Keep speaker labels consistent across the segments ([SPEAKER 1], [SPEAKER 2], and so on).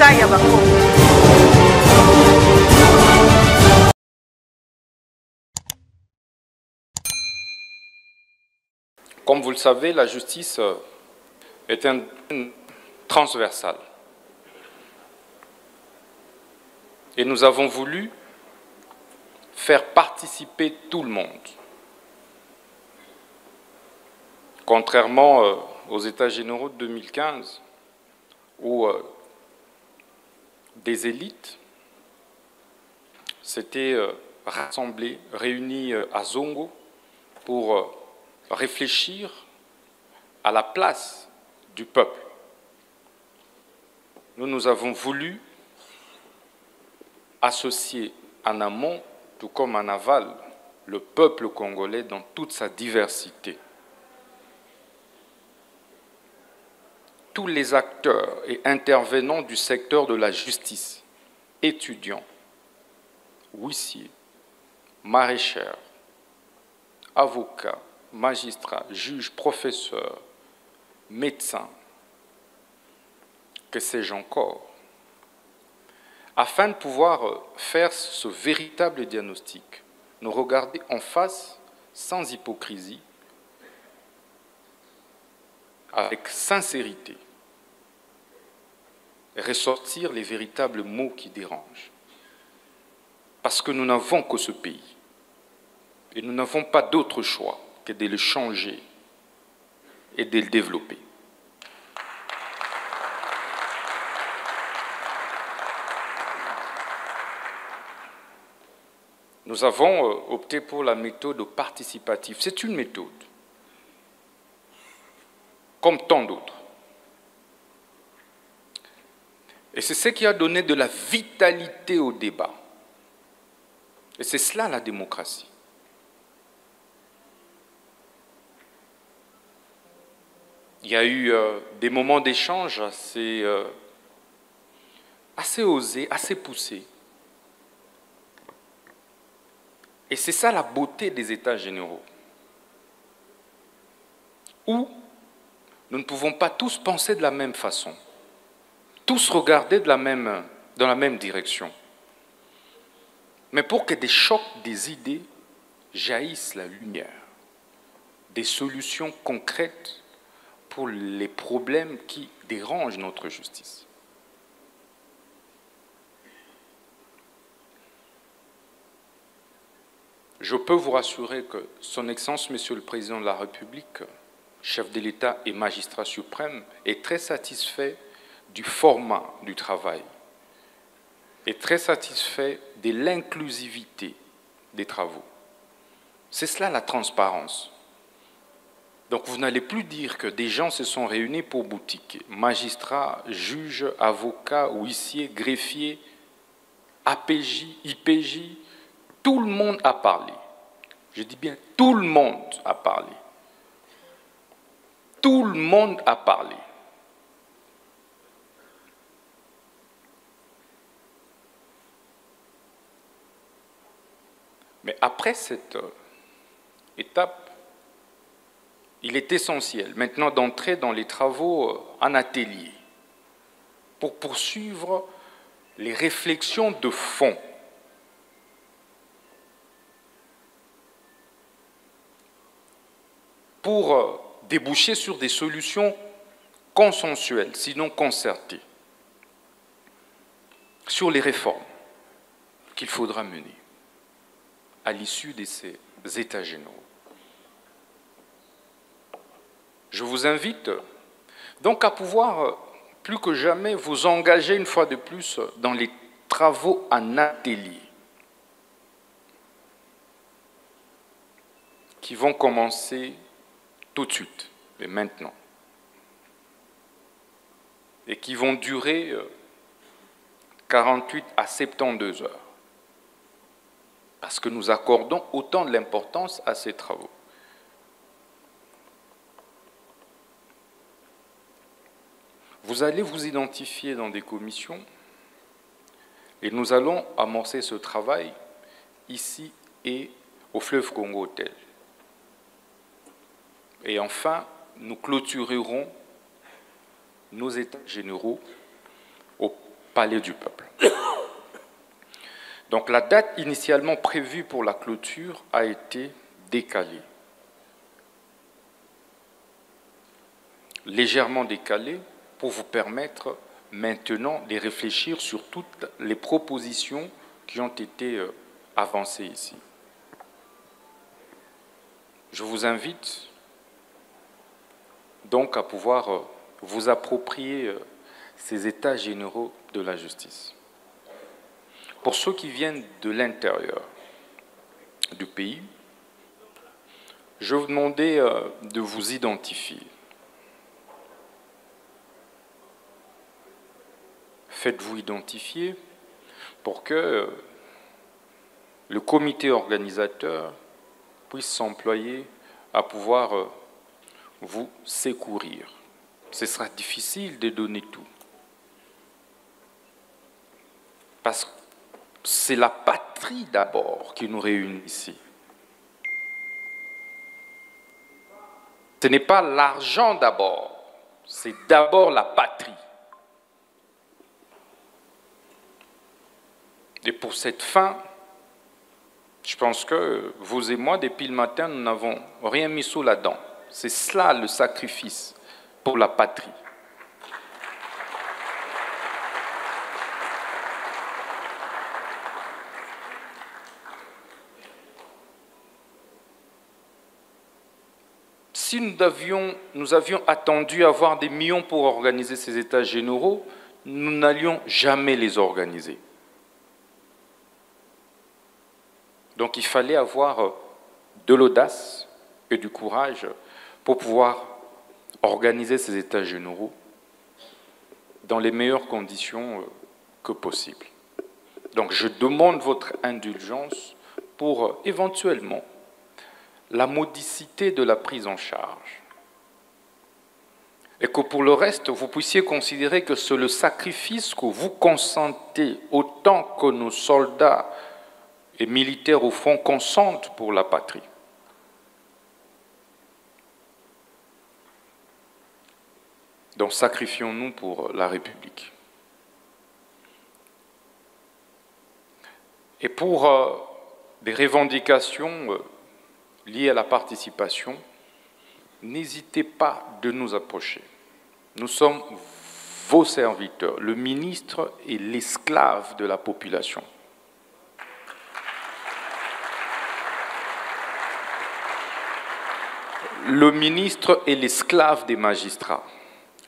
[SPEAKER 1] état ya bakongo.
[SPEAKER 2] Comme vous le savez, la justice est un transversal. Et nous avons voulu faire participer tout le monde. Contrairement aux États généraux de 2015, où des élites s'étaient rassemblées, réunies à Zongo pour réfléchir à la place du peuple. Nous avons voulu associer en amont, tout comme en aval, le peuple congolais dans toute sa diversité. Tous les acteurs et intervenants du secteur de la justice, étudiants, huissiers, maraîchers, avocats, magistrats, juges, professeurs, médecins, que sais-je encore, afin de pouvoir faire ce véritable diagnostic, nous regarder en face sans hypocrisie, avec sincérité, ressortir les véritables mots qui dérangent. Parce que nous n'avons que ce pays. Et nous n'avons pas d'autre choix que de le changer et de le développer. Nous avons opté pour la méthode participative. C'est une méthode, comme tant d'autres. Et c'est ce qui a donné de la vitalité au débat. Et c'est cela la démocratie. Il y a eu des moments d'échange assez osés, assez poussés. Et c'est ça la beauté des États généraux. Où nous ne pouvons pas tous penser de la même façon, tous regarder dans la même direction. Mais pour que des chocs des idées jaillissent la lumière, des solutions concrètes pour les problèmes qui dérangent notre justice. Je peux vous rassurer que Son Excellence, Monsieur le Président de la République, chef de l'État et magistrat suprême, est très satisfait du format du travail, est très satisfait de l'inclusivité des travaux. C'est cela la transparence. Donc vous n'allez plus dire que des gens se sont réunis pour boutiquer. Magistrats, juges, avocats, huissiers, greffiers, APJ, IPJ, tout le monde a parlé. Je dis bien tout le monde a parlé. Tout le monde a parlé. Mais après cette étape, il est essentiel maintenant d'entrer dans les travaux en atelier pour poursuivre les réflexions de fond. Pour déboucher sur des solutions consensuelles, sinon concertées, sur les réformes qu'il faudra mener à l'issue de ces États généraux. Je vous invite donc à pouvoir, plus que jamais, vous engager une fois de plus dans les travaux en atelier qui vont commencer tout de suite, et maintenant, et qui vont durer 48 à 72 heures, parce que nous accordons autant de l'importance à ces travaux. Vous allez vous identifier dans des commissions et nous allons amorcer ce travail ici et au fleuve Congo Hôtel. Et enfin, nous clôturerons nos États généraux Palais du Peuple. Donc la date initialement prévue pour la clôture a été décalée. Légèrement décalée pour vous permettre maintenant de réfléchir sur toutes les propositions qui ont été avancées ici. Je vous invite donc à pouvoir vous approprier ces états généraux de la justice. Pour ceux qui viennent de l'intérieur du pays, je vais vous demander de vous identifier. Faites-vous identifier pour que le comité organisateur puisse s'employer à pouvoir vous secourir. Ce sera difficile de donner tout. Parce que c'est la patrie d'abord qui nous réunit ici. Ce n'est pas l'argent d'abord, c'est d'abord la patrie. Et pour cette fin, je pense que vous et moi, depuis le matin, nous n'avons rien mis sous la dent. C'est cela le sacrifice pour la patrie. Si nous avions attendu avoir des millions pour organiser ces états généraux, nous n'allions jamais les organiser. Donc il fallait avoir de l'audace et du courage pour pouvoir organiser ces états généraux dans les meilleures conditions que possible. Donc je demande votre indulgence pour éventuellement la modicité de la prise en charge. Et que pour le reste, vous puissiez considérer que c'est le sacrifice que vous consentez autant que nos soldats et militaires au front consentent pour la patrie. Donc sacrifions-nous pour la République. Et pour des revendications liées à la participation, n'hésitez pas de nous approcher. Nous sommes vos serviteurs. Le ministre est l'esclave de la population. Le ministre est l'esclave des magistrats,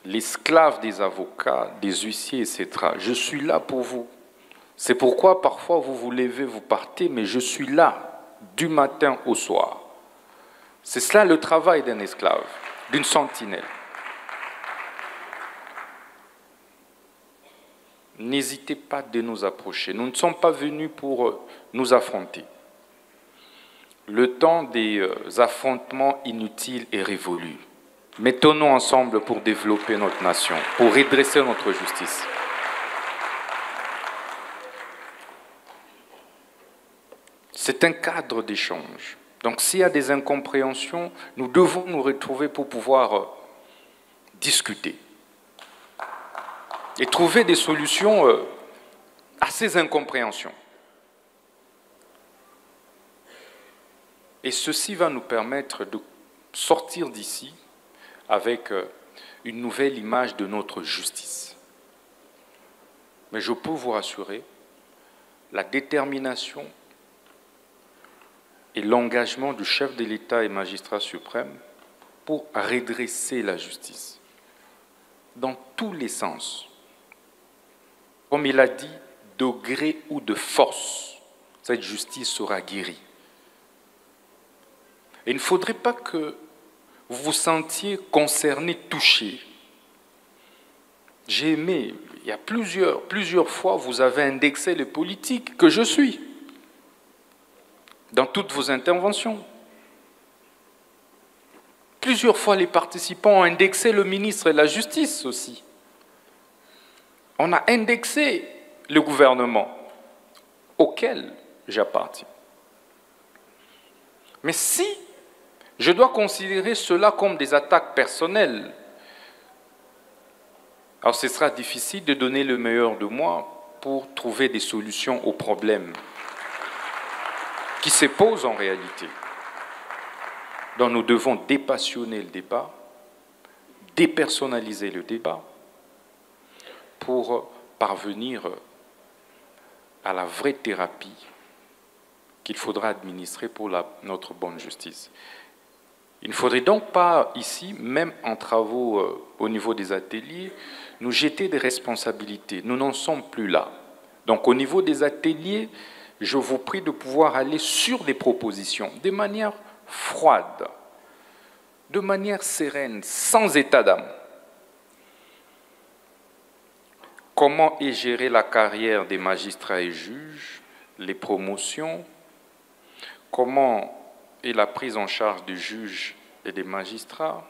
[SPEAKER 2] l'esclave des avocats, des huissiers, etc. Je suis là pour vous. C'est pourquoi parfois vous vous levez, vous partez, mais je suis là du matin au soir. C'est cela le travail d'un esclave, d'une sentinelle. N'hésitez pas de nous approcher. Nous ne sommes pas venus pour nous affronter. Le temps des affrontements inutiles est révolu. Mettons-nous ensemble pour développer notre nation, pour redresser notre justice. C'est un cadre d'échange. Donc s'il y a des incompréhensions, nous devons nous retrouver pour pouvoir discuter et trouver des solutions à ces incompréhensions. Et ceci va nous permettre de sortir d'ici avec une nouvelle image de notre justice. Mais je peux vous rassurer, la détermination et l'engagement du chef de l'État et magistrat suprême pour redresser la justice dans tous les sens. Comme il a dit, de gré ou de force, cette justice sera guérie. Et il ne faudrait pas que vous vous sentiez concerné, touché. J'ai aimé, il y a plusieurs fois, vous avez indexé les politiques que je suis dans toutes vos interventions. Plusieurs fois, les participants ont indexé le ministre et la justice aussi. On a indexé le gouvernement auquel j'appartiens. Mais si je dois considérer cela comme des attaques personnelles, Alors ce sera difficile de donner le meilleur de moi pour trouver des solutions aux problèmes qui se posent en réalité. Donc nous devons dépassionner le débat, dépersonnaliser le débat pour parvenir à la vraie thérapie qu'il faudra administrer pour notre bonne justice. Il ne faudrait donc pas ici, même en travaux au niveau des ateliers, nous jeter des responsabilités. Nous n'en sommes plus là. Donc au niveau des ateliers, je vous prie de pouvoir aller sur des propositions, de manière froide, de manière sereine, sans état d'âme. Comment est gérée la carrière des magistrats et juges, les promotions? Comment est la prise en charge des juges et des magistrats?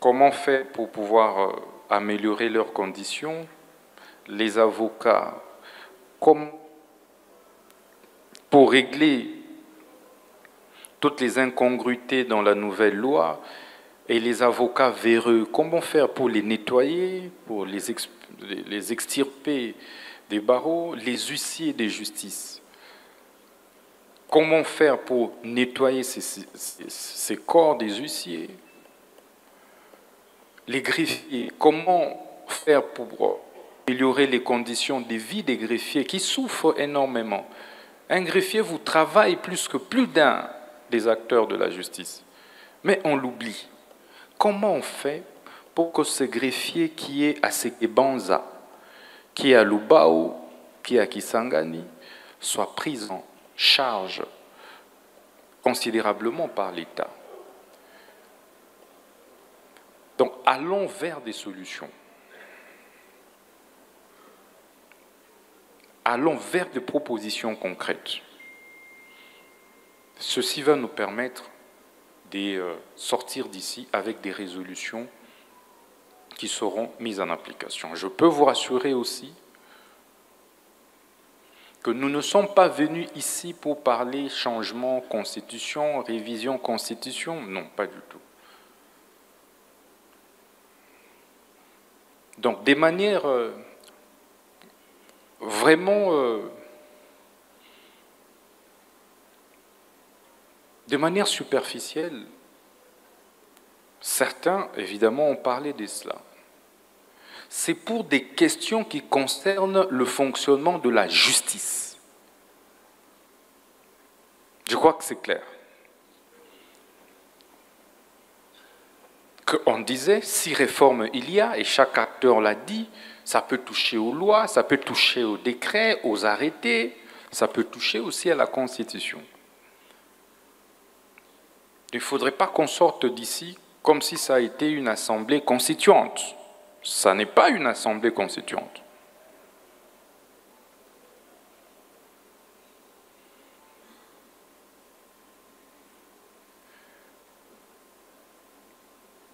[SPEAKER 2] Comment faire pour pouvoir améliorer leurs conditions? Les avocats, comment pour régler toutes les incongruités dans la nouvelle loi et les avocats véreux, comment faire pour les nettoyer, pour les extirper des barreaux, les huissiers des justices? Comment faire pour nettoyer ces corps des huissiers? Les greffiers, comment faire pour améliorer les conditions de vie des greffiers qui souffrent énormément? Un greffier vous travaille plus que plus d'un des acteurs de la justice. Mais on l'oublie. Comment on fait pour que ce greffier qui est à Sekebanza, qui est à Lubao, qui est à Kisangani, soit pris en charge considérablement par l'État? Donc, allons vers des solutions. Allons vers des propositions concrètes. Ceci va nous permettre de sortir d'ici avec des résolutions qui seront mises en application. Je peux vous rassurer aussi que nous ne sommes pas venus ici pour parler changement, constitution, révision, constitution. Non, pas du tout. Donc, des manières vraiment de manière superficielle, certains, évidemment, ont parlé de cela. C'est pour des questions qui concernent le fonctionnement de la justice. Je crois que c'est clair. Qu'on disait, si réforme il y a, et chaque acteur l'a dit, ça peut toucher aux lois, ça peut toucher aux décrets, aux arrêtés, ça peut toucher aussi à la Constitution. Il ne faudrait pas qu'on sorte d'ici comme si ça a été une assemblée constituante. Ça n'est pas une assemblée constituante.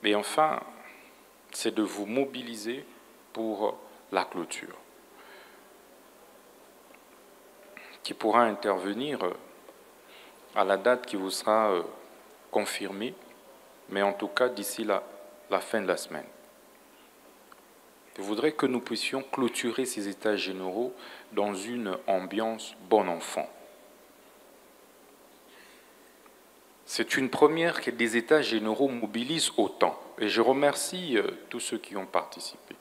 [SPEAKER 2] Et enfin, c'est de vous mobiliser pour la clôture, qui pourra intervenir à la date qui vous sera confirmée, mais en tout cas d'ici la fin de la semaine. Je voudrais que nous puissions clôturer ces états généraux dans une ambiance bon enfant. C'est une première que des états généraux mobilisent autant. Et je remercie tous ceux qui ont participé.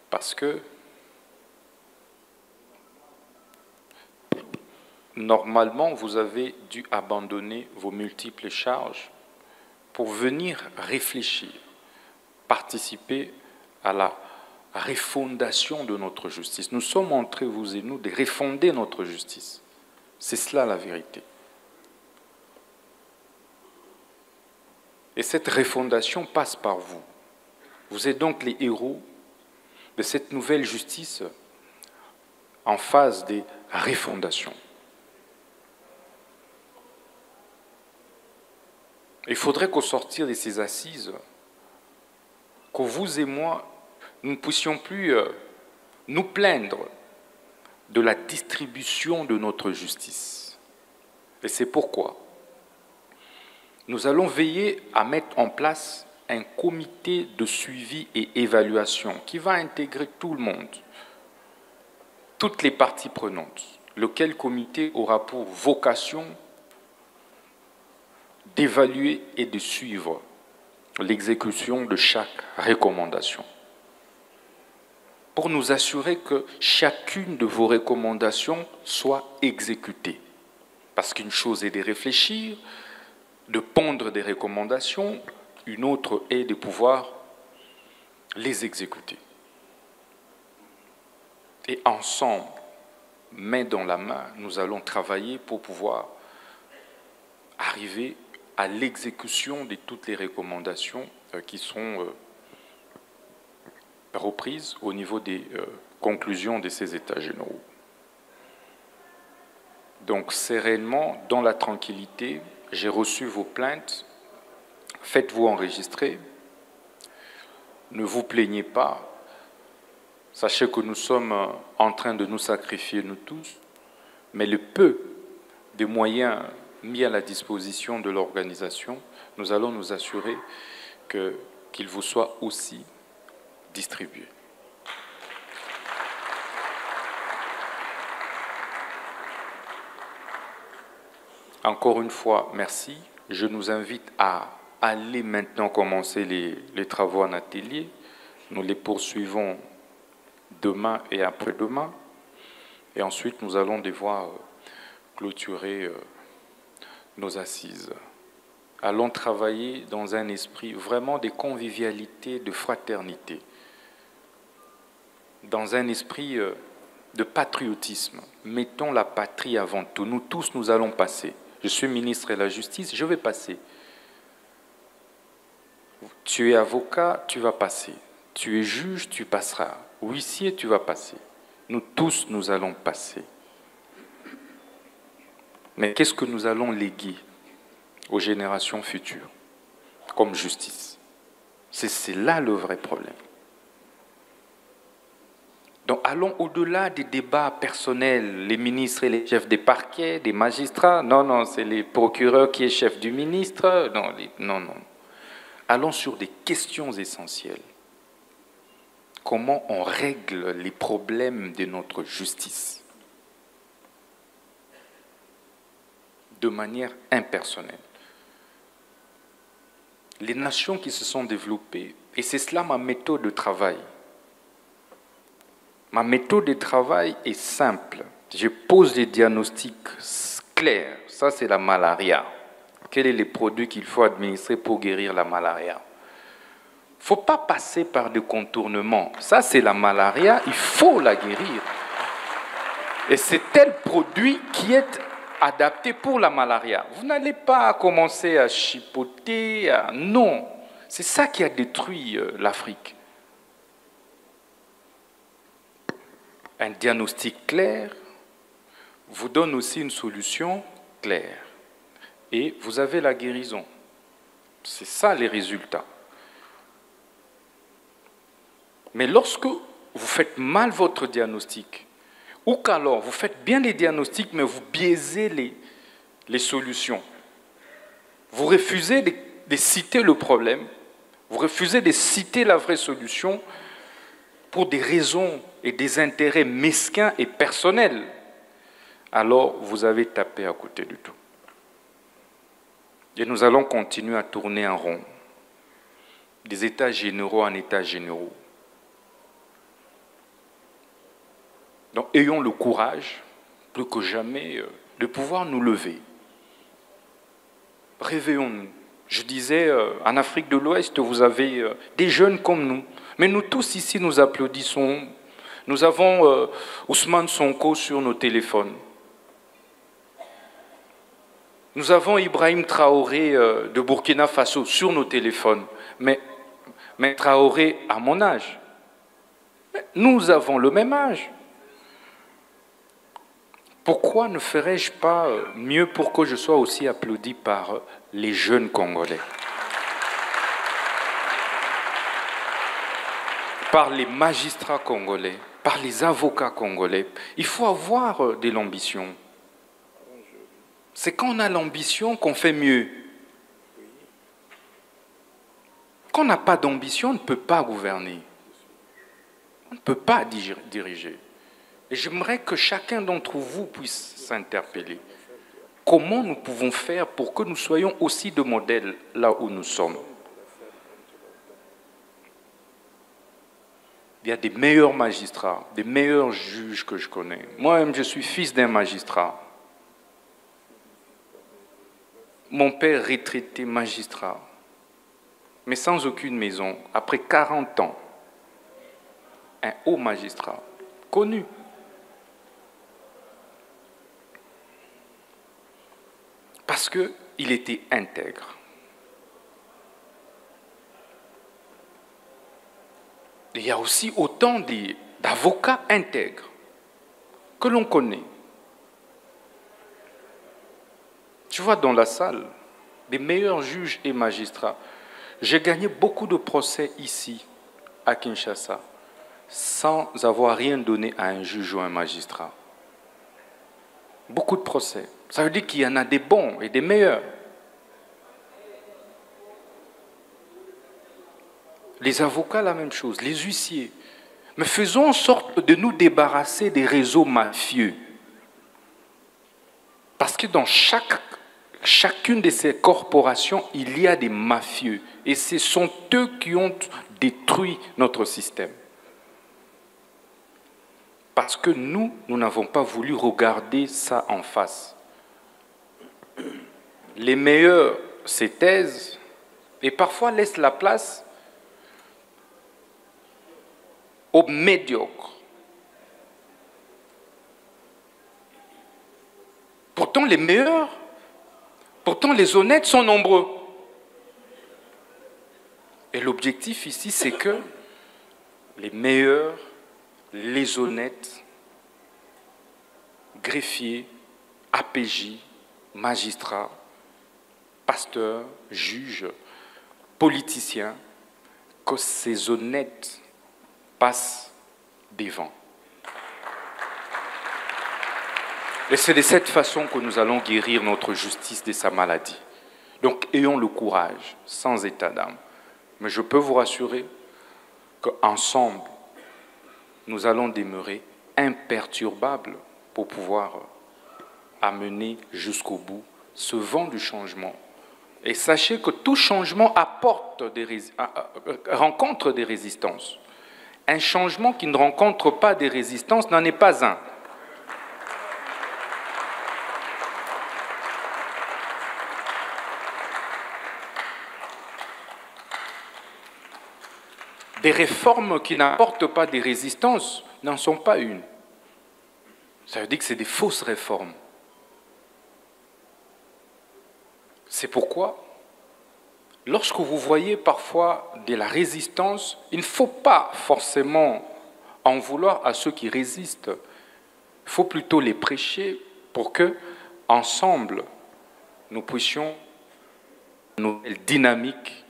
[SPEAKER 2] Parce que normalement, vous avez dû abandonner vos multiples charges pour venir réfléchir, participer à la refondation de notre justice. Nous sommes en train, vous et nous, de refonder notre justice. C'est cela la vérité. Et cette refondation passe par vous. Vous êtes donc les héros de cette nouvelle justice en phase de refondation. Il faudrait qu'au sortir de ces assises, que vous et moi, nous ne puissions plus nous plaindre de la distribution de notre justice. Et c'est pourquoi nous allons veiller à mettre en place un comité de suivi et évaluation qui va intégrer tout le monde, toutes les parties prenantes, lequel comité aura pour vocation d'évaluer et de suivre l'exécution de chaque recommandation, pour nous assurer que chacune de vos recommandations soit exécutée. Parce qu'une chose est de réfléchir, de pondre des recommandations, une autre est de pouvoir les exécuter. Et ensemble, main dans la main, nous allons travailler pour pouvoir arriver à l'exécution de toutes les recommandations qui sont reprises au niveau des conclusions de ces États généraux. Donc, sereinement, dans la tranquillité, j'ai reçu vos plaintes, faites-vous enregistrer, ne vous plaignez pas, sachez que nous sommes en train de nous sacrifier, nous tous, mais le peu de moyens mis à la disposition de l'organisation, nous allons nous assurer qu'il vous soit aussi distribué. Encore une fois, merci. Je nous invite à aller maintenant commencer les travaux en atelier. Nous les poursuivons demain et après-demain. Et ensuite, nous allons devoir clôturer nos assises. Allons travailler dans un esprit vraiment de convivialité, de fraternité, dans un esprit de patriotisme. Mettons la patrie avant tout. Nous tous, nous allons passer. Je suis ministre de la Justice, je vais passer. Tu es avocat, tu vas passer. Tu es juge, tu passeras. Huissier, tu vas passer. Nous tous, nous allons passer. Mais qu'est-ce que nous allons léguer aux générations futures comme justice? C'est là le vrai problème. Donc allons au-delà des débats personnels, les ministres et les chefs des parquets, des magistrats. Non, non, c'est les procureurs qui est chef du ministre. Non, non. Allons sur des questions essentielles. Comment on règle les problèmes de notre justice de manière impersonnelle. Les nations qui se sont développées, et c'est cela ma méthode de travail. Ma méthode de travail est simple. Je pose des diagnostics clairs. Ça, c'est la malaria. Quels sont les produits qu'il faut administrer pour guérir la malaria? Il ne faut pas passer par des contournements. Ça, c'est la malaria, il faut la guérir. Et c'est tel produit qui est adapté pour la malaria. Vous n'allez pas commencer à chipoter. Non, c'est ça qui a détruit l'Afrique. Un diagnostic clair vous donne aussi une solution claire. Et vous avez la guérison. C'est ça les résultats. Mais lorsque vous faites mal votre diagnostic, ou qu'alors vous faites bien les diagnostics, mais vous biaisez les solutions, vous refusez de citer le problème, vous refusez de citer la vraie solution pour des raisons et des intérêts mesquins et personnels, alors vous avez tapé à côté du tout. Et nous allons continuer à tourner en rond, des états généraux en états généraux. Donc, ayons le courage, plus que jamais, de pouvoir nous lever. Réveillons-nous. Je disais, en Afrique de l'Ouest, vous avez des jeunes comme nous. Mais nous tous ici, nous applaudissons. Nous avons Ousmane Sonko sur nos téléphones. Nous avons Ibrahim Traoré de Burkina Faso sur nos téléphones. Mais Traoré à mon âge. Nous avons le même âge. Pourquoi ne ferais-je pas mieux pour que je sois aussi applaudi par les jeunes Congolais, par les magistrats congolais, par les avocats congolais. Il faut avoir de l'ambition. C'est quand on a l'ambition qu'on fait mieux. Quand on n'a pas d'ambition, on ne peut pas gouverner. On ne peut pas diriger. Et j'aimerais que chacun d'entre vous puisse s'interpeller. Comment nous pouvons faire pour que nous soyons aussi de modèles là où nous sommes? Il y a des meilleurs magistrats, des meilleurs juges que je connais. Moi-même, je suis fils d'un magistrat. Mon père retraité magistrat, mais sans aucune maison, après 40 ans, un haut magistrat, connu. Parce qu'il était intègre. Il y a aussi autant d'avocats intègres que l'on connaît. Tu vois, dans la salle, les meilleurs juges et magistrats. J'ai gagné beaucoup de procès ici, à Kinshasa, sans avoir rien donné à un juge ou à un magistrat. Beaucoup de procès. Ça veut dire qu'il y en a des bons et des meilleurs. Les avocats, la même chose, les huissiers. Mais faisons en sorte de nous débarrasser des réseaux mafieux. Parce que dans chacune de ces corporations, il y a des mafieux. Et ce sont eux qui ont détruit notre système. Parce que nous n'avons pas voulu regarder ça en face. Les meilleurs se taisent et parfois laissent la place aux médiocres. Pourtant, les meilleurs, pourtant les honnêtes sont nombreux. Et l'objectif ici, c'est que les meilleurs, les honnêtes, greffiers, APJ, magistrats, pasteurs, juges, politiciens, que ces honnêtes passent devant. Et c'est de cette façon que nous allons guérir notre justice de sa maladie. Donc ayons le courage, sans état d'âme. Mais je peux vous rassurer qu'ensemble, nous allons demeurer imperturbables pour pouvoir amener jusqu'au bout ce vent du changement. Et sachez que tout changement rencontre des résistances. Un changement qui ne rencontre pas des résistances n'en est pas un. Des réformes qui n'apportent pas des résistances n'en sont pas une. Ça veut dire que c'est des fausses réformes. C'est pourquoi, lorsque vous voyez parfois de la résistance, il ne faut pas forcément en vouloir à ceux qui résistent. Il faut plutôt les prêcher pour que, ensemble, nous puissions une nouvelle dynamique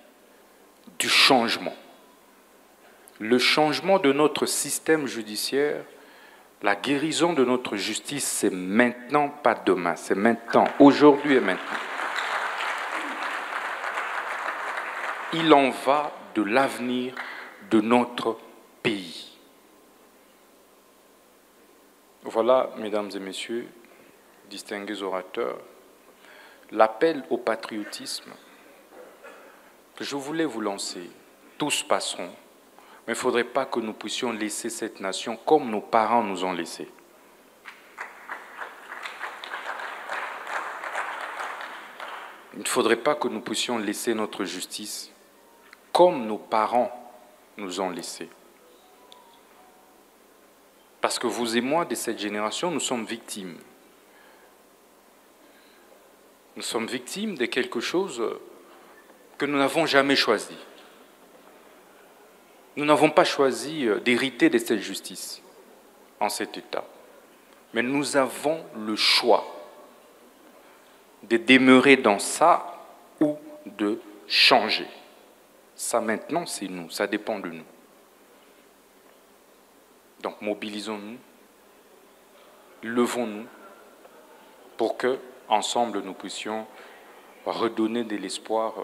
[SPEAKER 2] du changement. Le changement de notre système judiciaire, la guérison de notre justice, c'est maintenant, pas demain, c'est maintenant, aujourd'hui et maintenant. Il en va de l'avenir de notre pays. Voilà, mesdames et messieurs, distingués orateurs, l'appel au patriotisme que je voulais vous lancer. Tous passeront. Mais il ne faudrait pas que nous puissions laisser cette nation comme nos parents nous ont laissés. Il ne faudrait pas que nous puissions laisser notre justice comme nos parents nous ont laissés. Parce que vous et moi, de cette génération, nous sommes victimes. Nous sommes victimes de quelque chose que nous n'avons jamais choisi. Nous n'avons pas choisi d'hériter de cette justice en cet état. Mais nous avons le choix de demeurer dans ça ou de changer. Ça maintenant, c'est nous, ça dépend de nous. Donc mobilisons-nous, levons-nous pour que, ensemble, nous puissions redonner de l'espoir,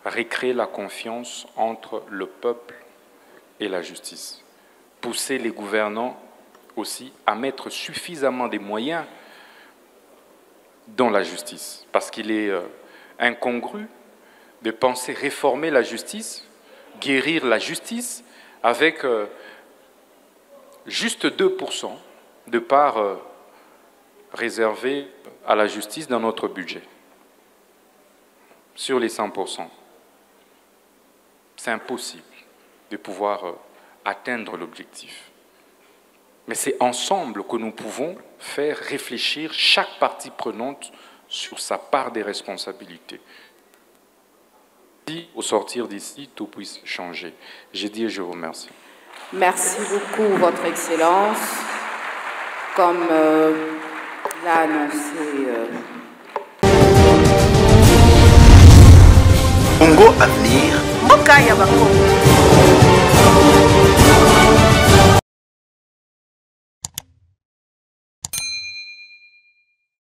[SPEAKER 2] recréer la confiance entre le peuple et la justice. Pousser les gouvernants aussi à mettre suffisamment de moyens dans la justice, parce qu'il est incongru de penser réformer la justice, guérir la justice avec juste 2% de part réservée à la justice dans notre budget, sur les 100%. C'est impossible de pouvoir atteindre l'objectif. Mais c'est ensemble que nous pouvons faire réfléchir chaque partie prenante sur sa part des responsabilités. Si, au sortir d'ici, tout puisse changer. J'ai dit et je vous remercie.
[SPEAKER 1] Merci beaucoup, Votre Excellence. Comme l'a annoncé...
[SPEAKER 3] Congo Avenir.